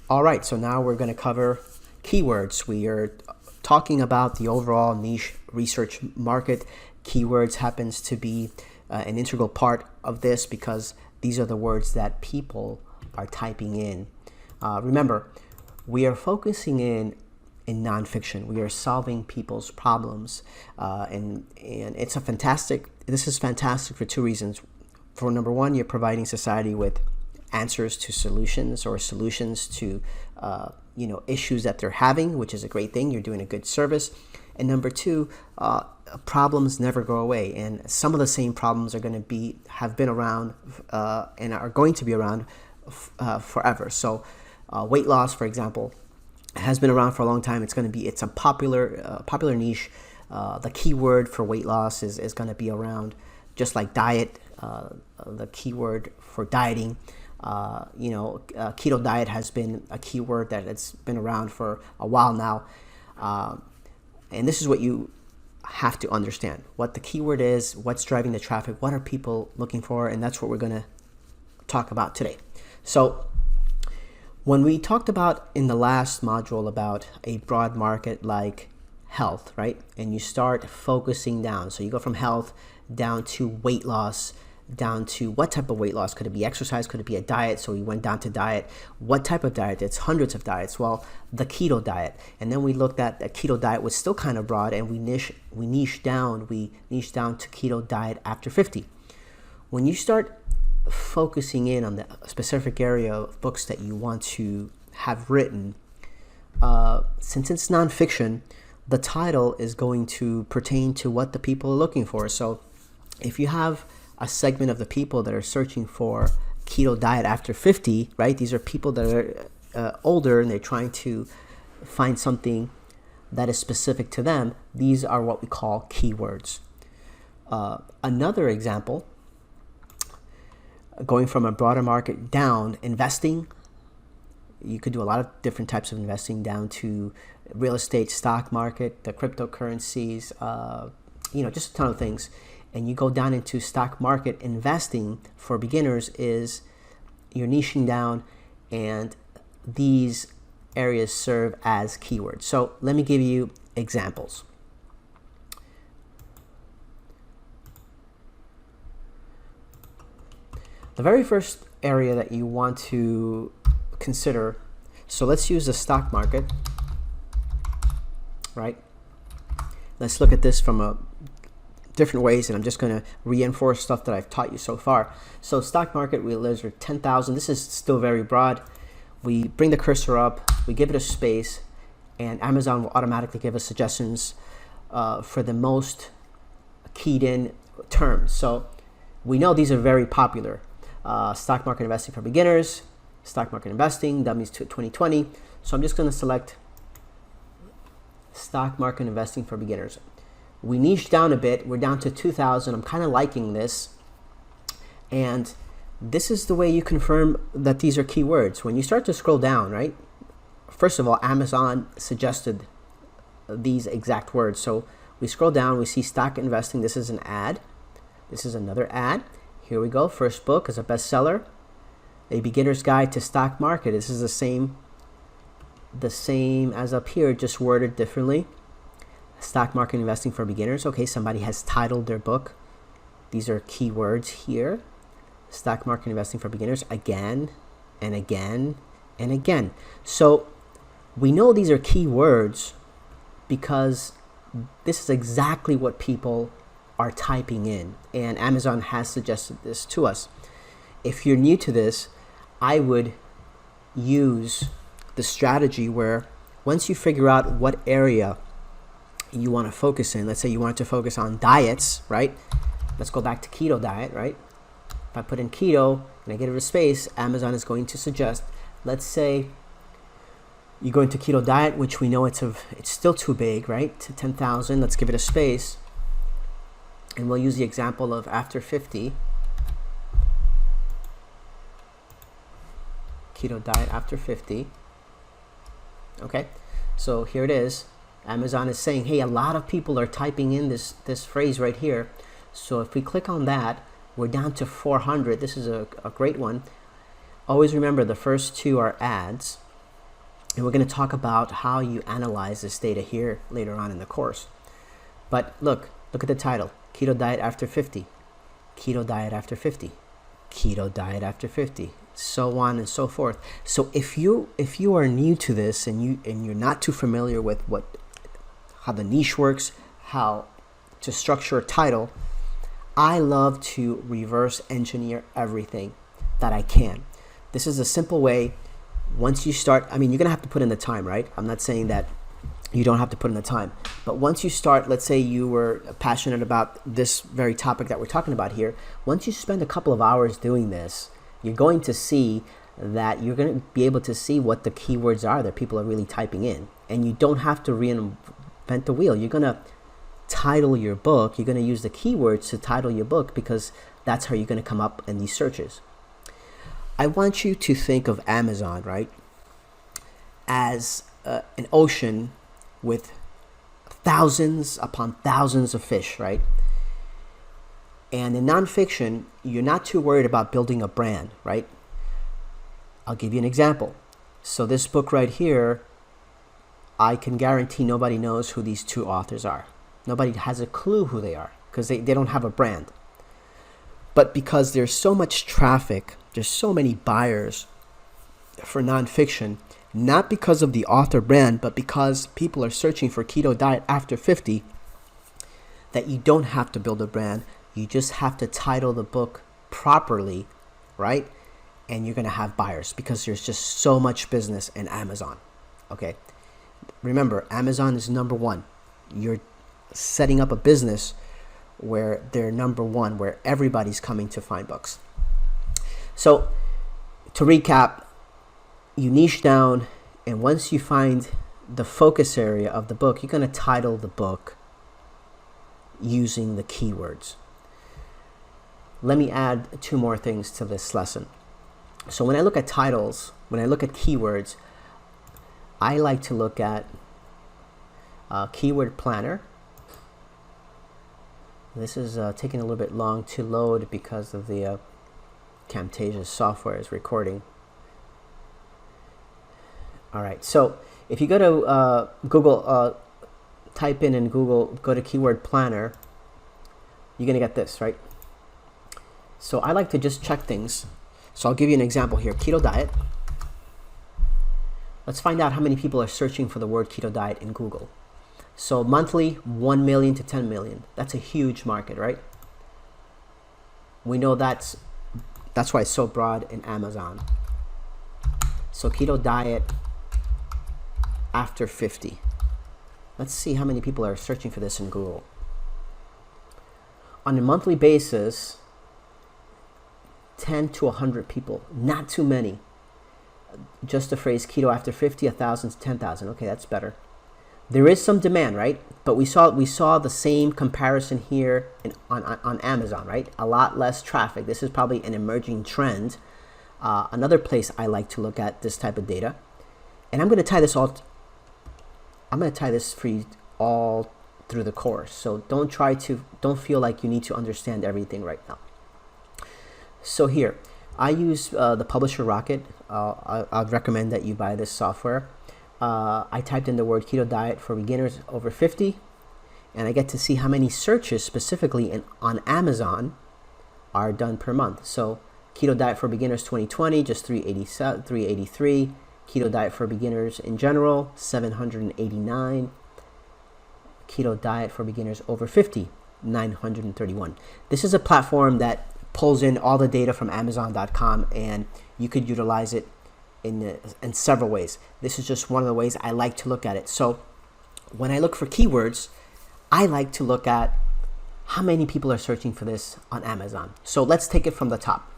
All right, so now we're going to cover keywords. We are talking about the overall niche research market. Keywords happens to be an integral part of this because these are the words that people are typing in. Remember, we are focusing in nonfiction. We are solving people's problems, and it's a fantastic. This is fantastic for two reasons. For number one, you're providing society with answers to solutions or solutions to issues that they're having, which is a great thing. You're doing a good service. And number two, problems never go away, and some of the same problems are going to have been around and are going to be around forever. So weight loss, for example, has been around for a long time. It's a popular niche. The keyword for weight loss is going to be around, just like diet. The keyword for dieting, keto diet has been a keyword that it's been around for a while now. And this is what you have to understand: what the keyword is, what's driving the traffic, what are people looking for, and that's what we're going to talk about today. So when we talked about in the last module about a broad market like health, right? And you start focusing down. So you go from health down to weight loss, down to what type of weight loss. Could it be exercise? Could it be a diet? So we went down to diet. What type of diet? It's hundreds of diets. Well, the keto diet. And then we looked at the keto diet was still kind of broad, and we niched down to keto diet after 50. When you start focusing in on the specific area of books that you want to have written, since it's nonfiction, the title is going to pertain to what the people are looking for. So if you have a segment of the people that are searching for keto diet after 50, right? These are people that are older and they're trying to find something that is specific to them. These are what we call keywords. Another example, going from a broader market down, investing. You could do a lot of different types of investing, down to real estate, stock market, the cryptocurrencies, just a ton of things. And you go down into stock market investing for beginners, is you're niching down, and these areas serve as keywords. So let me give you examples. The very first area that you want to consider, so let's use the stock market, right? Let's look at this from a different ways, and I'm just going to reinforce stuff that I've taught you so far. So stock market, there's 10,000. This is still very broad. We bring the cursor up, we give it a space, and Amazon will automatically give us suggestions for the most keyed in terms. So we know these are very popular. Stock market investing for beginners, stock market investing, dummies to 2020. So I'm just going to select stock market investing for beginners. We niched down a bit. We're down to 2,000. I'm kind of liking this. And this is the way you confirm that these are keywords. When you start to scroll down, right? First of all, Amazon suggested these exact words. So we scroll down, we see stock investing. This is an ad. This is another ad. Here we go. First book is a bestseller. A Beginner's Guide to Stock Market. This is the same as up here, just worded differently. Stock market investing for beginners. Okay, somebody has titled their book. These are keywords here. Stock market investing for beginners, again and again and again. So we know these are keywords because this is exactly what people are typing in, and Amazon has suggested this to us. If you're new to this, I would use the strategy where once you figure out what area you want to focus in, let's say you want to focus on diets, right? Let's go back to keto diet, right? If I put in keto and I give it a space, Amazon is going to suggest, let's say you go into keto diet, which we know it's still too big, right? To 10,000, let's give it a space. And we'll use the example of after 50. Keto diet after 50. Okay, so here it is. Amazon is saying, hey, a lot of people are typing in this phrase right here. So if we click on that, we're down to 400. This is a great one. Always remember the first two are ads. And we're going to talk about how you analyze this data here later on in the course. But look at the title: Keto Diet After 50, Keto Diet After 50, Keto Diet After 50, so on and so forth. So if you are new to this and you're not too familiar with how the niche works, how to structure a title, I love to reverse engineer everything that I can. This is a simple way. Once you start, I mean, you're gonna have to put in the time, right? I'm not saying that you don't have to put in the time, but once you start, let's say you were passionate about this very topic that we're talking about here. Once you spend a couple of hours doing this, you're going to see that you're going to be able to see what the keywords are that people are really typing in, and you don't have to reinvent the wheel. You're going to title your book. You're going to use the keywords to title your book, because that's how you're going to come up in these searches. I want you to think of Amazon, right, as an ocean with thousands upon thousands of fish, right? And in nonfiction, you're not too worried about building a brand, right? I'll give you an example. So this book right here, I can guarantee nobody knows who these two authors are. Nobody has a clue who they are, because they don't have a brand. But because there's so much traffic, there's so many buyers for nonfiction, not because of the author brand, but because people are searching for Keto Diet After 50, that you don't have to build a brand. You just have to title the book properly, right? And you're going to have buyers, because there's just so much business in Amazon. Okay. Remember, Amazon is number one. You're setting up a business where they're number one, where everybody's coming to find books. So to recap, you niche down, and once you find the focus area of the book, you're going to title the book using the keywords. Let me add two more things to this lesson. So when I look at titles, when I look at keywords, I like to look at Keyword Planner. This is taking a little bit long to load because of the Camtasia software is recording. All right, so if you go to Google, type in Google, go to Keyword Planner, you're gonna get this, right? So I like to just check things. So I'll give you an example here. Keto diet. Let's find out how many people are searching for the word keto diet in Google. So monthly, 1 million to 10 million. That's a huge market, right? We know that's why it's so broad in Amazon. So keto diet after 50. Let's see how many people are searching for this in Google. On a monthly basis, 10 to 100 people, not too many. Just the phrase keto after 50, 1,000 to 10,000. Okay, that's better. There is some demand, right? But we saw the same comparison here on Amazon, right? A lot less traffic. This is probably an emerging trend. Another place I like to look at this type of data, and I'm going to tie this for you all through the course. So don't feel like you need to understand everything right now. So here, I use the Publisher Rocket. I'd recommend that you buy this software. I typed in the word keto diet for beginners over 50, and I get to see how many searches specifically on Amazon are done per month. So keto diet for beginners 2020, just 383. Keto diet for beginners in general, 789. Keto diet for beginners over 50, 931. This is a platform that pulls in all the data from Amazon.com, and you could utilize it in several ways. This is just one of the ways I like to look at it. So when I look for keywords, I like to look at how many people are searching for this on Amazon. So let's take it from the top.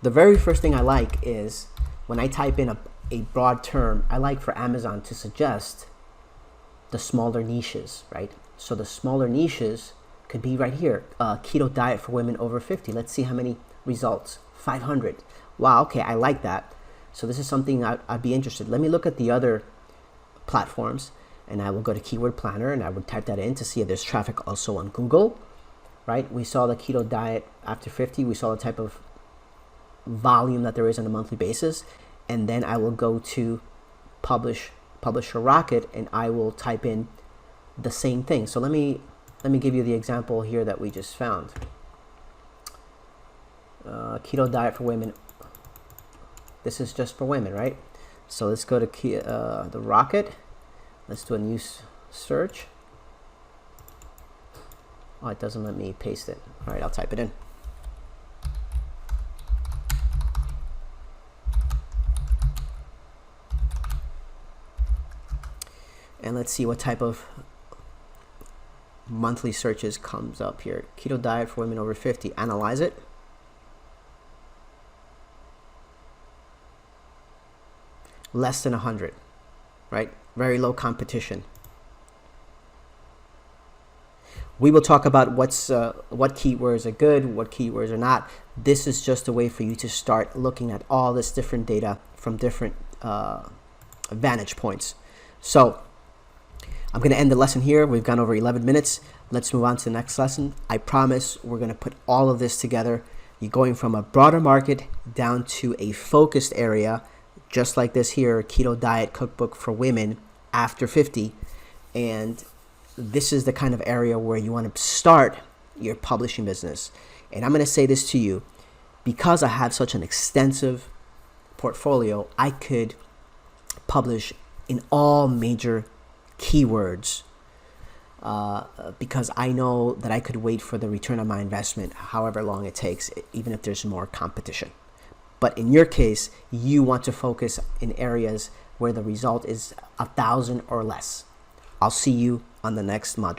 The very first thing I like is when I type in a broad term, I like for Amazon to suggest the smaller niches, right? So the smaller niches could be right here, keto diet for women over 50. Let's see how many results. 500. Wow, okay, I like that. So this is something I'd be interested. Let me look at the other platforms, and I will go to Keyword Planner, and I would type that in to see if there's traffic also on Google, right? We saw the keto diet after 50. We saw the type of volume that there is on a monthly basis. and then I will go to Publisher Rocket, and I will type in the same thing. So let me give you the example here that we just found. Keto diet for women. This is just for women, right? So let's go to the Rocket. Let's do a new search. Oh, it doesn't let me paste it. All right, I'll type it in. And let's see what type of monthly searches comes up here. Keto diet for women over 50. Analyze it. Less than 100, right? Very low competition. We will talk about what keywords are good, what keywords are not. This is just a way for you to start looking at all this different data from different vantage points. So I'm going to end the lesson here. We've gone over 11 minutes. Let's move on to the next lesson. I promise we're going to put all of this together. You're going from a broader market down to a focused area, just like this here, Keto Diet Cookbook for Women after 50. And this is the kind of area where you want to start your publishing business. And I'm going to say this to you, because I have such an extensive portfolio, I could publish in all major keywords because I know that I could wait for the return on my investment however long it takes, even if there's more competition. But in your case, you want to focus in areas where the result is 1,000 or less. I'll see you on the next module.